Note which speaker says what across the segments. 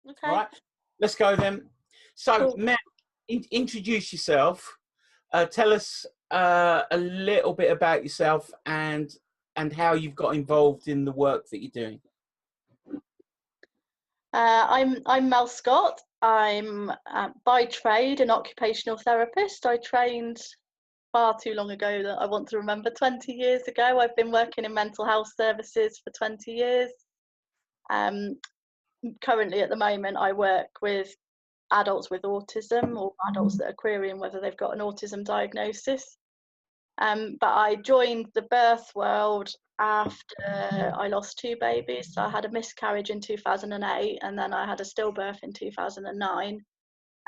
Speaker 1: All
Speaker 2: Okay.
Speaker 1: right, let's go then. So,
Speaker 2: Cool.
Speaker 1: Mel, introduce yourself. Tell us a little bit about yourself and how you've got involved in the work that you're doing.
Speaker 2: I'm Mel Scott. I'm by trade an occupational therapist. I trained far too long ago that I want to remember. 20 years ago. I've been working in mental health services for 20 years. Currently, at the moment, I work with adults with autism or adults that are querying whether they've got an autism diagnosis. But I joined the birth world after I lost two babies. So I had a miscarriage in 2008, and then I had a stillbirth in 2009.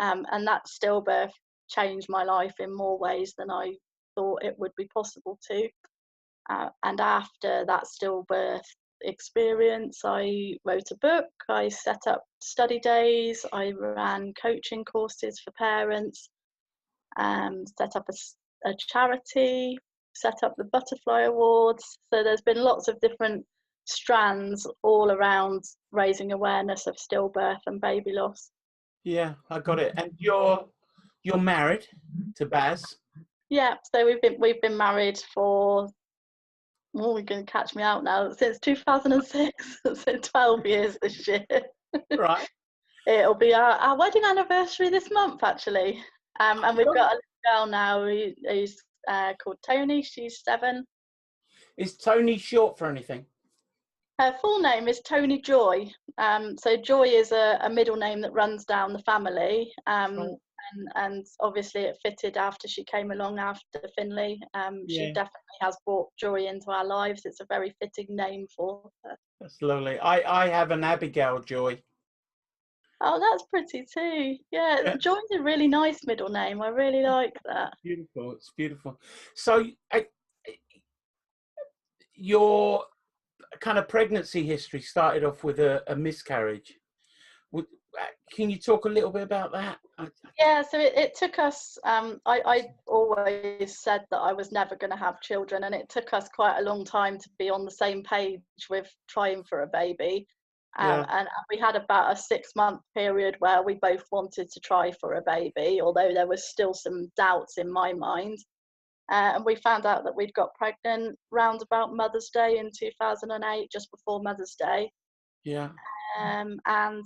Speaker 2: And that stillbirth changed my life in more ways than I thought it would be possible to. And after that stillbirth experience, I wrote a book, I set up study days, I ran coaching courses for parents, set up a charity, set up the Butterfly Awards. So there's been lots of different strands all around raising awareness of stillbirth and baby loss.
Speaker 1: Yeah, I got it. And you're married to Baz?
Speaker 2: Yeah, so we've been married for, oh, you're going to catch me out now, since 2006. So 12 years this year.
Speaker 1: Right.
Speaker 2: It'll be our wedding anniversary this month, actually. And we've got a little girl now who's called Tony. She's 7.
Speaker 1: Is Tony short for anything?
Speaker 2: Her full name is Tony Joy. So Joy is a middle name that runs down the family. And obviously it fitted after she came along after Finley. She definitely has brought joy into our lives. It's a very fitting name for her.
Speaker 1: That's lovely. I have an Abigail Joy.
Speaker 2: Oh, that's pretty too. Yeah, Joy's a really nice middle name. I really like that.
Speaker 1: Beautiful. It's beautiful. So your kind of pregnancy history started off with a miscarriage. Can you talk a little bit about that?
Speaker 2: Yeah, so it took us, I always said that I was never going to have children, and it took us quite a long time to be on the same page with trying for a baby. And we had about a 6-month period where we both wanted to try for a baby, although there was still some doubts in my mind. And we found out that we'd got pregnant round about Mother's Day in 2008, just before Mother's Day.
Speaker 1: Yeah.
Speaker 2: And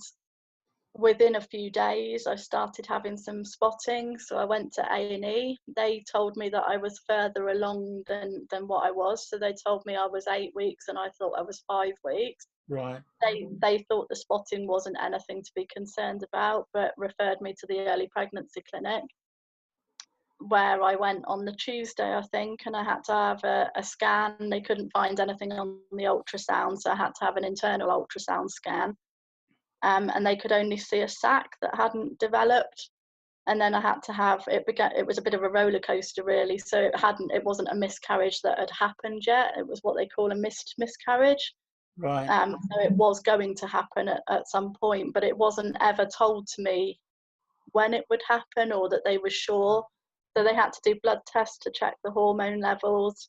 Speaker 2: within a few days, I started having some spotting. So I went to A&E. They told me that I was further along than what I was. So they told me I was 8 weeks, and I thought I was 5 weeks.
Speaker 1: Right.
Speaker 2: They thought the spotting wasn't anything to be concerned about, but referred me to the early pregnancy clinic, where I went on the Tuesday, I think, and I had to have a scan. They couldn't find anything on the ultrasound, so I had to have an internal ultrasound scan. And they could only see a sac that hadn't developed. And then I had to have it was a bit of a roller coaster, really. So it wasn't a miscarriage that had happened yet. It was what they call a miscarriage.
Speaker 1: Right.
Speaker 2: So it was going to happen at some point, but it wasn't ever told to me when it would happen or that they were sure. So they had to do blood tests to check the hormone levels.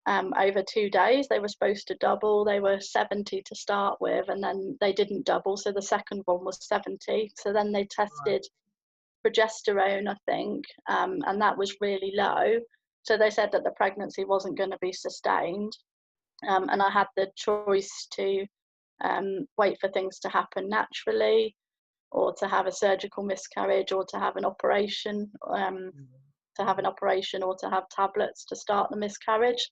Speaker 2: Over 2 days, they were supposed to double. They were 70 to start with, and then they didn't double. So the second one was 70. So then they tested progesterone, I think, and that was really low. So they said that the pregnancy wasn't going to be sustained. And I had the choice to wait for things to happen naturally, or to have a surgical miscarriage, or to have an operation, or to have tablets to start the miscarriage.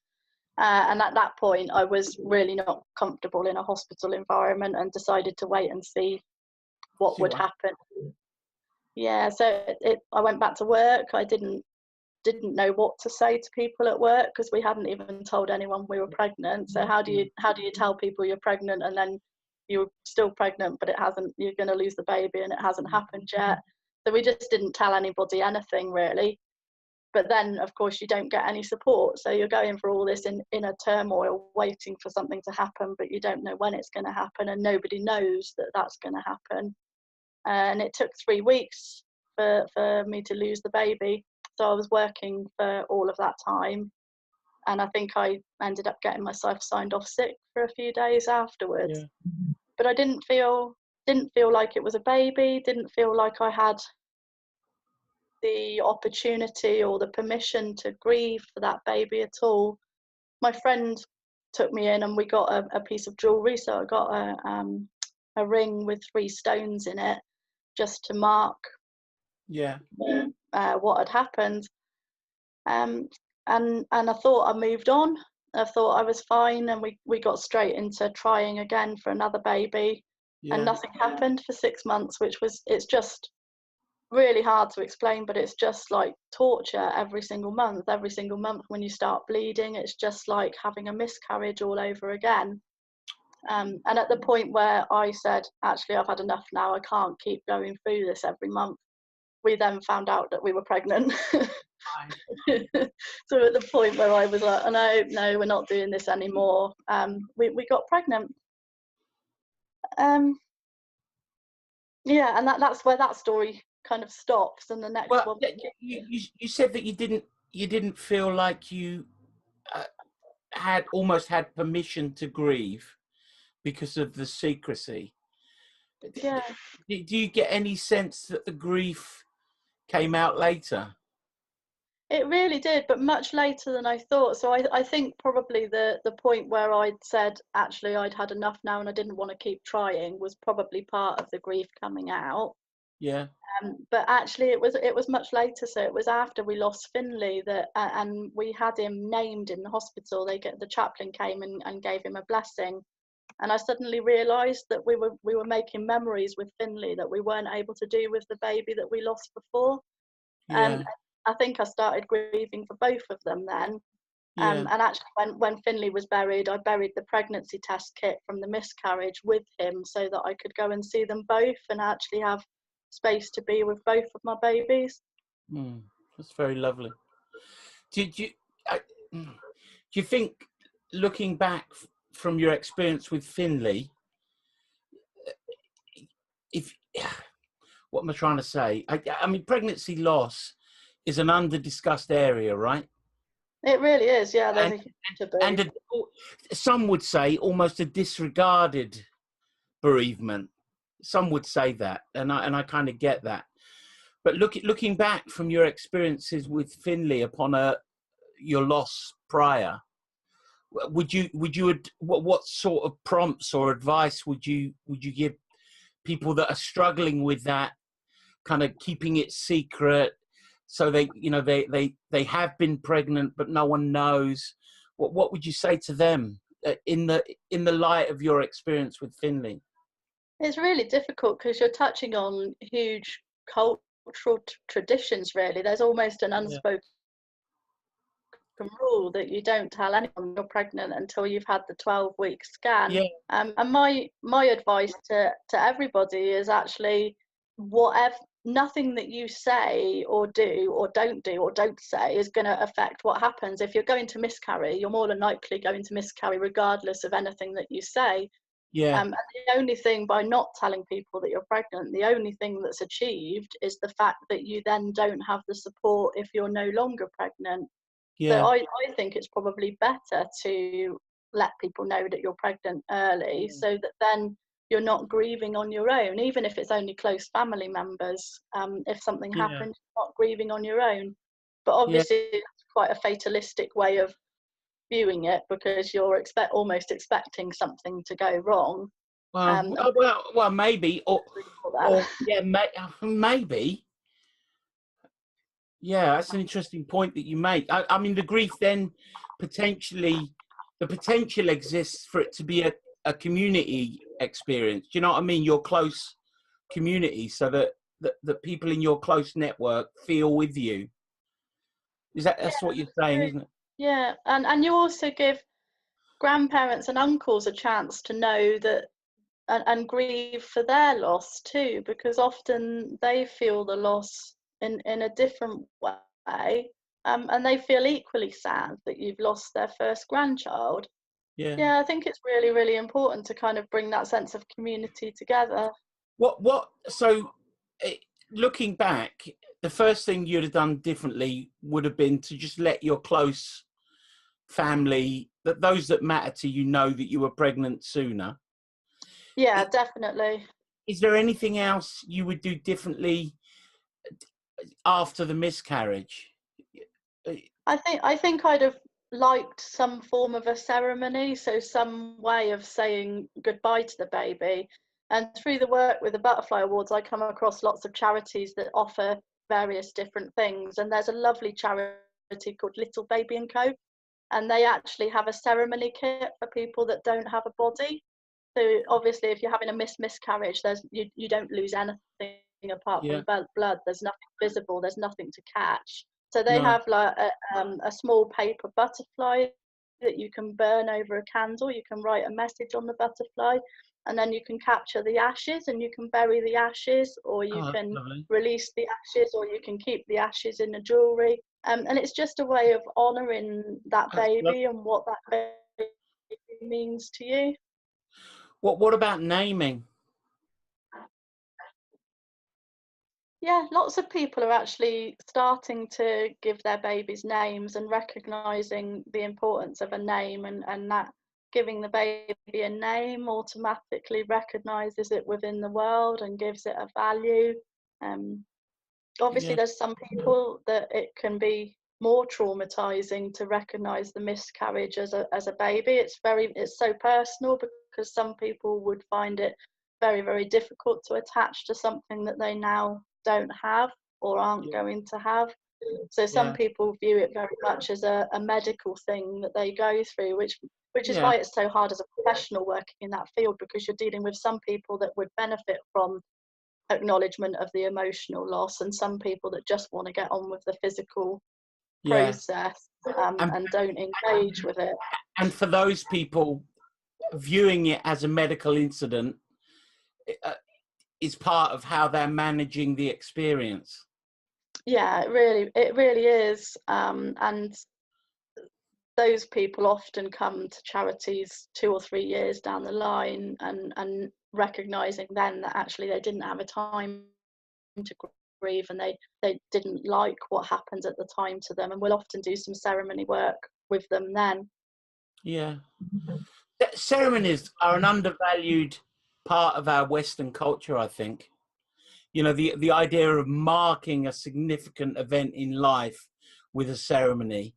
Speaker 2: And at that point, I was really not comfortable in a hospital environment, and decided to wait and see what would happen. Yeah, so I went back to work. I didn't know what to say to people at work, because we hadn't even told anyone we were pregnant. So how do you tell people you're pregnant, and then you're still pregnant, but you're going to lose the baby and it hasn't happened yet? So we just didn't tell anybody anything, really. But then, of course, you don't get any support. So you're going for all this inner turmoil, waiting for something to happen, but you don't know when it's going to happen, and nobody knows that that's going to happen. And it took 3 weeks for me to lose the baby. So I was working for all of that time. And I think I ended up getting myself signed off sick for a few days afterwards.
Speaker 1: Yeah.
Speaker 2: But I didn't feel didn't feel like it was a baby, didn't feel like I had the opportunity or the permission to grieve for that baby at all. My friend took me in and we got a piece of jewellery. So I got a ring with 3 stones in it just to mark what had happened. And I thought I moved on. I thought I was fine, and we got straight into trying again for another baby, and nothing happened for 6 months, it's just really hard to explain, but it's just like torture every single month. Every single month when you start bleeding, it's just like having a miscarriage all over again. And at the point where I said, actually, I've had enough now, I can't keep going through this every month, we then found out that we were pregnant. So at the point where I was like, oh, no, we're not doing this anymore, we got pregnant. And that's where that story kind of stops, and the next one.
Speaker 1: You said that you didn't feel like you had permission to grieve because of the secrecy.
Speaker 2: Yeah.
Speaker 1: Do you get any sense that the grief came out later?
Speaker 2: It really did, but much later than I thought. So I think probably the point where I'd said, actually, I'd had enough now and I didn't want to keep trying, was probably part of the grief coming out.
Speaker 1: Yeah.
Speaker 2: But actually, it was much later. So it was after we lost Finley that, and we had him named in the hospital. The chaplain came and gave him a blessing, and I suddenly realised that we were making memories with Finley that we weren't able to do with the baby that we lost before. And I think I started grieving for both of them then. And actually, when Finley was buried, I buried the pregnancy test kit from the miscarriage with him so that I could go and see them both and actually have space to be with both of my babies.
Speaker 1: That's very lovely. Do you think, looking back from your experience with Finley, what am I trying to say? I mean, pregnancy loss is an under-discussed area, right?
Speaker 2: It really is, yeah. There's
Speaker 1: and some would say almost a disregarded bereavement. Some would say that, and I kind of get that. But looking back from your experiences with Finley upon your loss prior, what sort of prompts or advice would you give people that are struggling with that, kind of keeping it secret, so they have been pregnant but no one knows? What would you say to them in the light of your experience with Finley?
Speaker 2: It's really difficult because you're touching on huge cultural traditions, really. There's almost an unspoken rule that you don't tell anyone you're pregnant until you've had the 12-week scan. And my advice to everybody is actually, nothing that you say or do or don't say is going to affect what happens. If you're going to miscarry, you're more than likely going to miscarry regardless of anything that you say. And the only thing, by not telling people that you're pregnant, the only thing that's achieved is the fact that you then don't have the support if you're no longer pregnant. So I think it's probably better to let people know that you're pregnant early, so that then you're not grieving on your own, even if it's only close family members. If something happens, you're not grieving on your own. But obviously, it's quite a fatalistic way of viewing it, because you're almost expecting something to go wrong.
Speaker 1: Well, maybe, or maybe. Yeah, that's an interesting point that you make. I mean, the grief then the potential exists for it to be a community experience. Do you know what I mean? Your close community, so that people in your close network feel with you. That's what you're saying, isn't it?
Speaker 2: Yeah, and you also give grandparents and uncles a chance to know that and grieve for their loss too, because often they feel the loss in a different way, and they feel equally sad that you've lost their first grandchild. I think it's really, really important to kind of bring that sense of community together.
Speaker 1: So looking back, the first thing you'd have done differently would have been to just let your close family, that those that matter to you, know that you were pregnant sooner.
Speaker 2: Yeah, definitely.
Speaker 1: Is there anything else you would do differently after the miscarriage?
Speaker 2: I think I'd have liked some form of a ceremony, so some way of saying goodbye to the baby. And through the work with the Butterfly Awards, I come across lots of charities that offer various different things. And there's a lovely charity called Little Baby and Co. And they actually have a ceremony kit for people that don't have a body. So obviously, if you're having a miscarriage, you don't lose anything apart from blood. There's nothing visible. There's nothing to catch. So they have like a small paper butterfly that you can burn over a candle. You can write a message on the butterfly, and then you can capture the ashes and you can bury the ashes, or you can release the ashes, or you can keep the ashes in the jewellery. And it's just a way of honouring that baby and what that baby means to you.
Speaker 1: What about naming?
Speaker 2: Yeah, lots of people are actually starting to give their babies names and recognising the importance of a name, and that giving the baby a name automatically recognises it within the world and gives it a value. Obviously, there's some people that it can be more traumatizing to recognise the miscarriage as a baby. It's so personal, because some people would find it very, very difficult to attach to something that they now don't have or aren't going to have. So some people view it very much as a medical thing that they go through, which is why it's so hard as a professional working in that field, because you're dealing with some people that would benefit from acknowledgement of the emotional loss, and some people that just want to get on with the physical process and don't engage with it.
Speaker 1: And for those people, viewing it as a medical incident is part of how they're managing the experience.
Speaker 2: Yeah, it really is. And those people often come to charities 2 or 3 years down the line and recognising then that actually they didn't have a time to grieve, and they didn't like what happened at the time to them, and we'll often do some ceremony work with them then.
Speaker 1: Yeah. Ceremonies are an undervalued part of our Western culture, I think. You know, the idea of marking a significant event in life with a ceremony.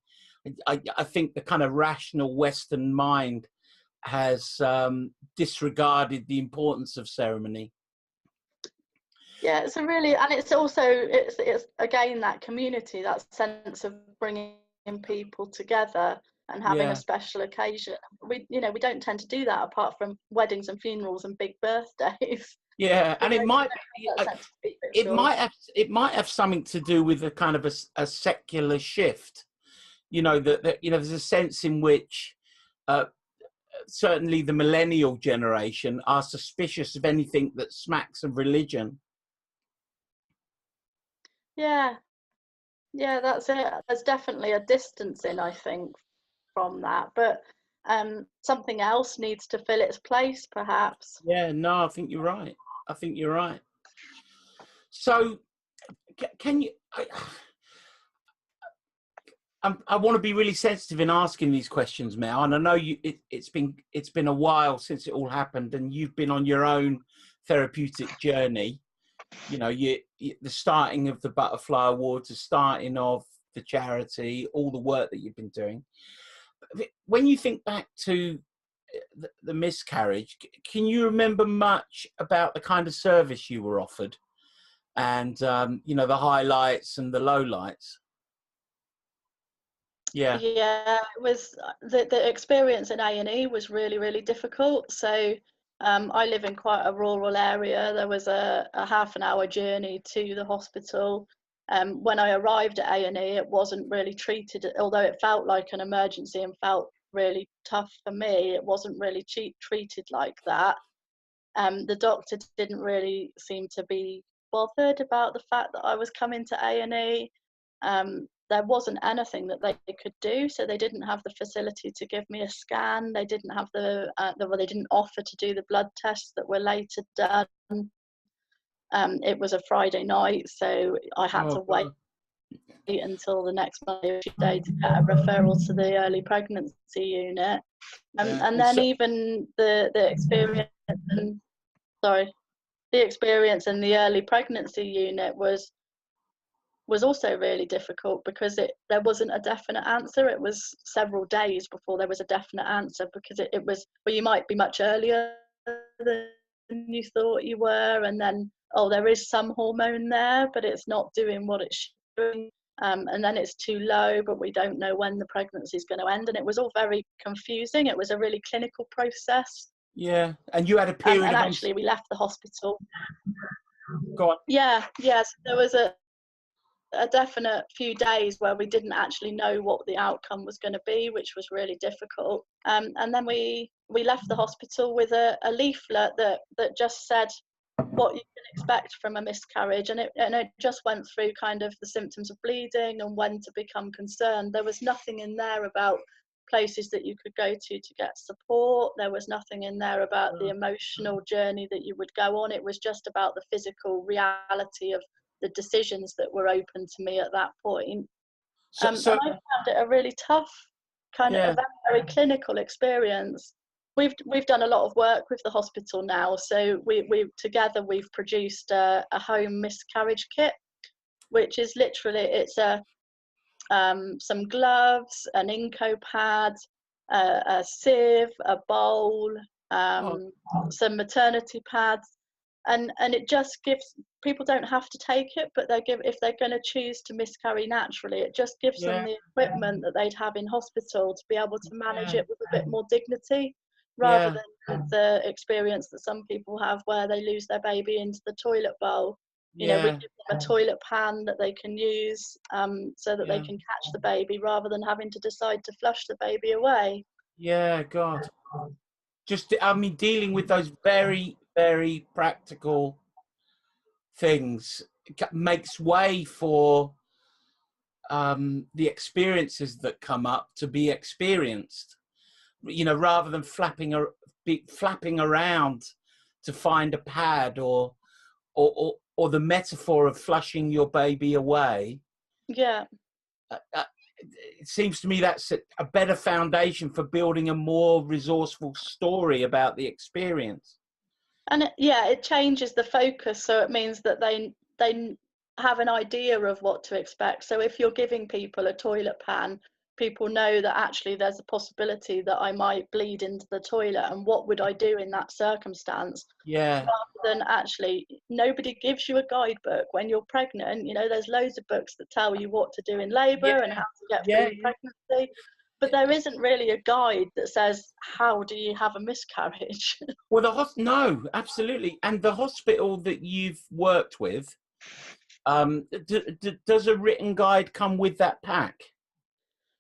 Speaker 1: I think the kind of rational Western mind has disregarded the importance of ceremony.
Speaker 2: Yeah, it's also it's again that community, that sense of bringing people together and having a special occasion. We don't tend to do that apart from weddings and funerals and big birthdays.
Speaker 1: Yeah, and it might have something to do with a kind of a secular shift. You know, that there's a sense in which certainly the millennial generation are suspicious of anything that smacks of religion.
Speaker 2: Yeah, that's it. There's definitely a distancing, I think, from that, but something else needs to fill its place, perhaps.
Speaker 1: Yeah, no, I think you're right. So, can you? I want to be really sensitive in asking these questions, Mel, and I know it's been a while since it all happened, and you've been on your own therapeutic journey. You know, the starting of the Butterfly Awards, the starting of the charity, all the work that you've been doing. When you think back to the miscarriage, can you remember much about the kind of service you were offered, and the highlights and the lowlights? Yeah,
Speaker 2: It was the experience in A&E was really, really difficult. So I live in quite a rural area. There was a half an hour journey to the hospital. When I arrived at A&E, it wasn't really treated, although it felt like an emergency and felt really tough for me. It wasn't really treated like that. The doctor didn't really seem to be bothered about the fact that I was coming to A&E. There wasn't anything that they could do, so they didn't have the facility to give me a scan. They didn't have they didn't offer to do the blood tests that were later done. It was a Friday night, so I had to wait until the next Monday or Tuesday to get a referral to the early pregnancy unit. And then even the experience, the the experience in the early pregnancy unit was also really difficult, because there wasn't a definite answer. It was several days before there was a definite answer, because it was, well, you might be much earlier than you thought you were, and then, oh, there is some hormone there, but it's not doing what it's doing, and then it's too low, but we don't know when the pregnancy is going to end. And it was all very confusing. It was a really clinical process.
Speaker 1: Yeah, and you had a period
Speaker 2: and
Speaker 1: of
Speaker 2: actually we left the hospital.
Speaker 1: Go on.
Speaker 2: Yes, there was a definite few days where we didn't actually know what the outcome was going to be, which was really difficult. And then we left the hospital with a leaflet that just said what you can expect from a miscarriage, and it just went through kind of the symptoms of bleeding and when to become concerned. There was nothing in there about places that you could go to get support. There was nothing in there about the emotional journey that you would go on. It was just about the physical reality of the decisions that were open to me at that point.
Speaker 1: So
Speaker 2: And I found it a really tough, kind of a very clinical experience. We've done a lot of work with the hospital now, so we together we've produced a home miscarriage kit, which is literally, it's some gloves, an Inco pad, a sieve, a bowl, some maternity pads, and it just gives, people don't have to take it, but if they're going to choose to miscarry naturally, it just gives them the equipment that they'd have in hospital to be able to manage it with a bit more dignity, rather than the experience that some people have where they lose their baby into the toilet bowl. You know, we give them a toilet pan that they can use, so that they can catch the baby, rather than having to decide to flush the baby away.
Speaker 1: Yeah, God. Just, I mean, dealing with those very, very practical things makes way for the experiences that come up to be experienced, you know, rather than flapping around to find a pad, or the metaphor of flushing your baby away. It seems to me that's a better foundation for building a more resourceful story about the experience.
Speaker 2: And it changes the focus, so it means that they have an idea of what to expect. So if you're giving people a toilet pan, people know that actually there's a possibility that I might bleed into the toilet, and what would I do in that circumstance? Rather than, actually, nobody gives you a guidebook when you're pregnant. You know, there's loads of books that tell you what to do in labour and how to get through pregnancy, but there isn't really a guide that says, how do you have a miscarriage?
Speaker 1: Well, no, absolutely. And the hospital that you've worked with, does a written guide come with that pack?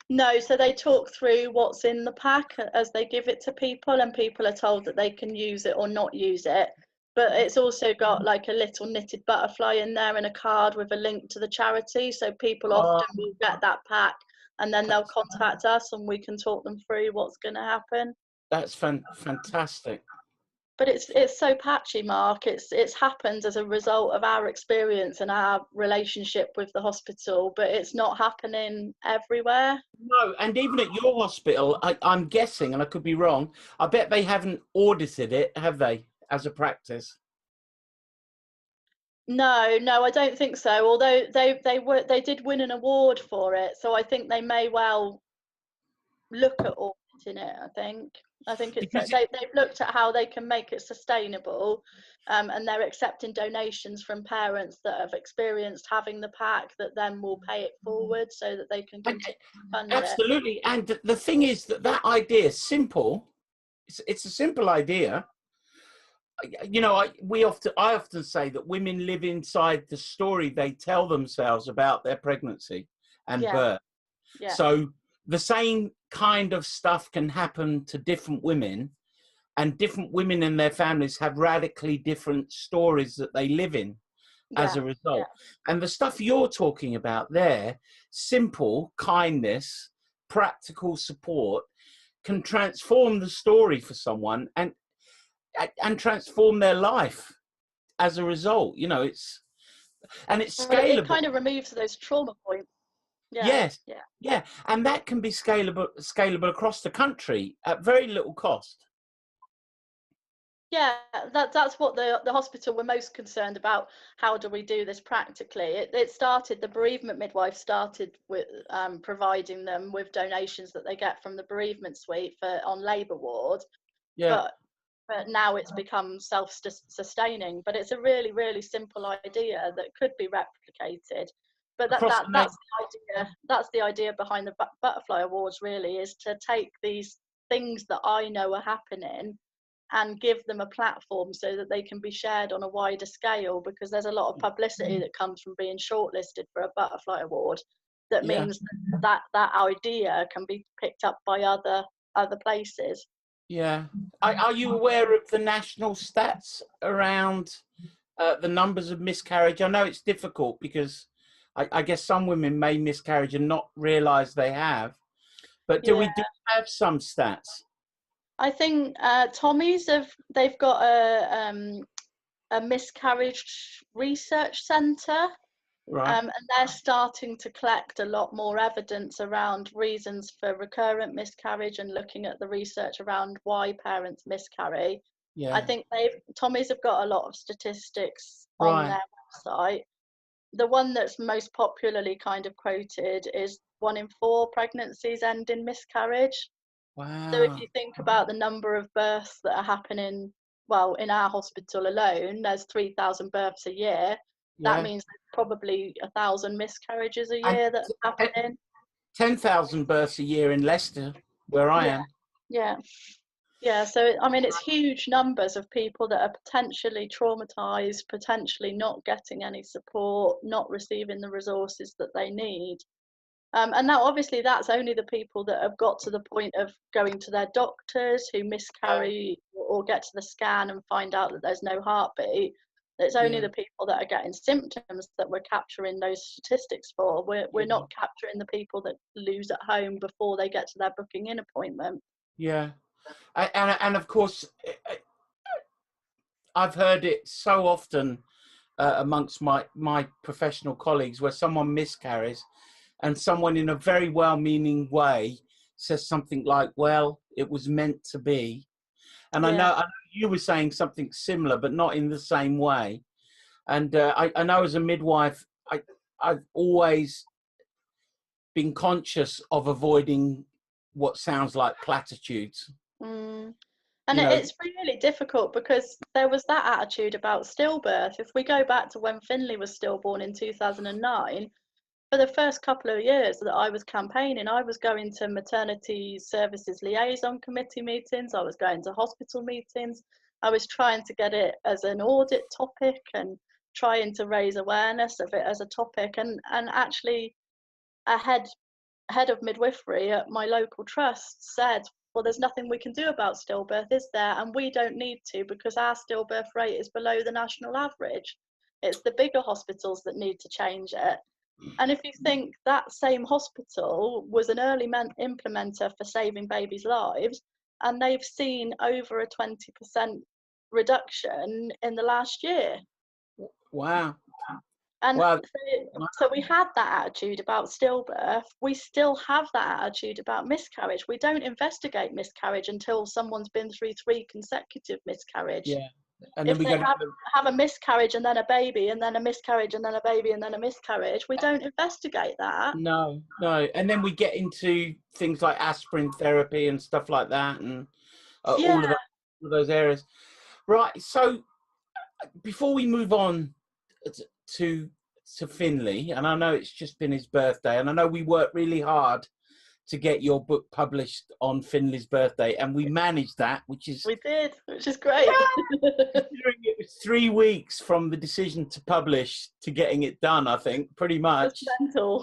Speaker 2: No, so they talk through what's in the pack as they give it to people, and people are told that they can use it or not use it. But it's also got like a little knitted butterfly in there and a card with a link to the charity. So people often will get that pack, and then they'll contact us and we can talk them through what's going to happen.
Speaker 1: That's fantastic.
Speaker 2: But it's so patchy, Mark. It's happened as a result of our experience and our relationship with the hospital, but it's not happening everywhere.
Speaker 1: No, and even at your hospital, I'm guessing, and I could be wrong, I bet they haven't audited it, have they, as a practice?
Speaker 2: No, I don't think so. Although they did win an award for it, so I think they may well look at auditing it. I think it's they've looked at how they can make it sustainable, and they're accepting donations from parents that have experienced having the pack, that then will pay it forward so that they can continue to fund it.
Speaker 1: Absolutely. And the thing is that idea is simple. It's a simple idea. You know, I often say that women live inside the story they tell themselves about their pregnancy and birth. So the same kind of stuff can happen to different women, and different women and their families have radically different stories that they live in as a result. And the stuff you're talking about there, simple kindness, practical support, can transform the story for someone and transform their life as a result. You know, it's scalable.
Speaker 2: It kind of removes those trauma points.
Speaker 1: Yes. And that can be scalable across the country at very little cost.
Speaker 2: Yeah, that's what the hospital were most concerned about. How do we do this practically? It started, the bereavement midwife started with providing them with donations that they get from the bereavement suite for on labour ward,
Speaker 1: Yeah.
Speaker 2: but now it's become self-sustaining. But it's a really, really simple idea that could be replicated. But
Speaker 1: Across the nation.
Speaker 2: that's the idea. That's the idea behind the Butterfly Awards. Really, is to take these things that I know are happening and give them a platform so that they can be shared on a wider scale, because there's a lot of publicity that comes from being shortlisted for a Butterfly Award. That
Speaker 1: Yeah.
Speaker 2: means that idea can be picked up by other places.
Speaker 1: Yeah. Are you aware of the national stats around the numbers of miscarriage? I know it's difficult because I guess some women may miscarriage and not realise they have. But do
Speaker 2: Yeah,
Speaker 1: we have some stats?
Speaker 2: I think Tommy's they've got a miscarriage research centre.
Speaker 1: Right.
Speaker 2: And they're starting to collect a lot more evidence around reasons for recurrent miscarriage and looking at the research around why parents miscarry. I
Speaker 1: Yeah.
Speaker 2: think Tommy's have got a lot of statistics on
Speaker 1: Right.
Speaker 2: their website. The one that's most popularly kind of quoted is 1 in 4 pregnancies end in miscarriage. So if
Speaker 1: Wow.
Speaker 2: you think about the number of births that are happening, well, in our hospital alone, there's 3,000 births a year. That
Speaker 1: Yeah.
Speaker 2: means there's probably 1,000 miscarriages a
Speaker 1: And
Speaker 2: year that are
Speaker 1: te-
Speaker 2: happening.
Speaker 1: 10,000 births a year in Leicester, where I
Speaker 2: Yeah,
Speaker 1: am.
Speaker 2: yeah, yeah. So I mean, it's huge numbers of people that are potentially traumatized, potentially not getting any support, not receiving the resources that they need. And now, obviously, that's only the people that have got to the point of going to their doctors, who miscarry or get to the scan and find out that there's no heartbeat. It's only
Speaker 1: Yeah.
Speaker 2: the people that are getting symptoms that we're capturing those statistics for. We're
Speaker 1: Yeah.
Speaker 2: not capturing the people that lose at home before they get to their booking in appointment.
Speaker 1: Yeah. And of course, I've heard it so often amongst my professional colleagues where someone miscarries and someone in a very well-meaning way says something like, well, it was meant to be. And I
Speaker 2: Yeah.
Speaker 1: know you were saying something similar, but not in the same way. And I know as a midwife, I've always been conscious of avoiding what sounds like platitudes.
Speaker 2: Mm.
Speaker 1: You
Speaker 2: And
Speaker 1: know,
Speaker 2: it's really difficult because there was that attitude about stillbirth. If we go back to when Finley was stillborn in 2009, for the first couple of years that I was campaigning, I was going to maternity services liaison committee meetings, I was going to hospital meetings, I was trying to get it as an audit topic and trying to raise awareness of it as a topic. And actually, a head of midwifery at my local trust said, well, there's nothing we can do about stillbirth, is there? And we don't need to, because our stillbirth rate is below the national average. It's the bigger hospitals that need to change it. And if you think that same hospital was an early implementer for saving babies' lives, and they've seen over a 20% reduction in the last year.
Speaker 1: wow,
Speaker 2: And
Speaker 1: wow,
Speaker 2: so we had that attitude about stillbirth. We still have that attitude about miscarriage. We don't investigate miscarriage until someone's been through 3 consecutive miscarriage.
Speaker 1: yeah. And then
Speaker 2: If
Speaker 1: we
Speaker 2: they
Speaker 1: go to
Speaker 2: have a miscarriage and then a baby and then a miscarriage and then a baby and then a miscarriage, we don't investigate that.
Speaker 1: no, no, and then we get into things like aspirin therapy and stuff like that, and
Speaker 2: Yeah,
Speaker 1: all of those areas. Right. So before we move on to to Finley, and I know it's just been his birthday, and I know we worked really hard to get your book published on Finley's birthday, and we managed that, which is
Speaker 2: we did, which is great.
Speaker 1: considering it was 3 weeks from the decision to publish to getting it done. I think pretty
Speaker 2: Just
Speaker 1: much
Speaker 2: mental.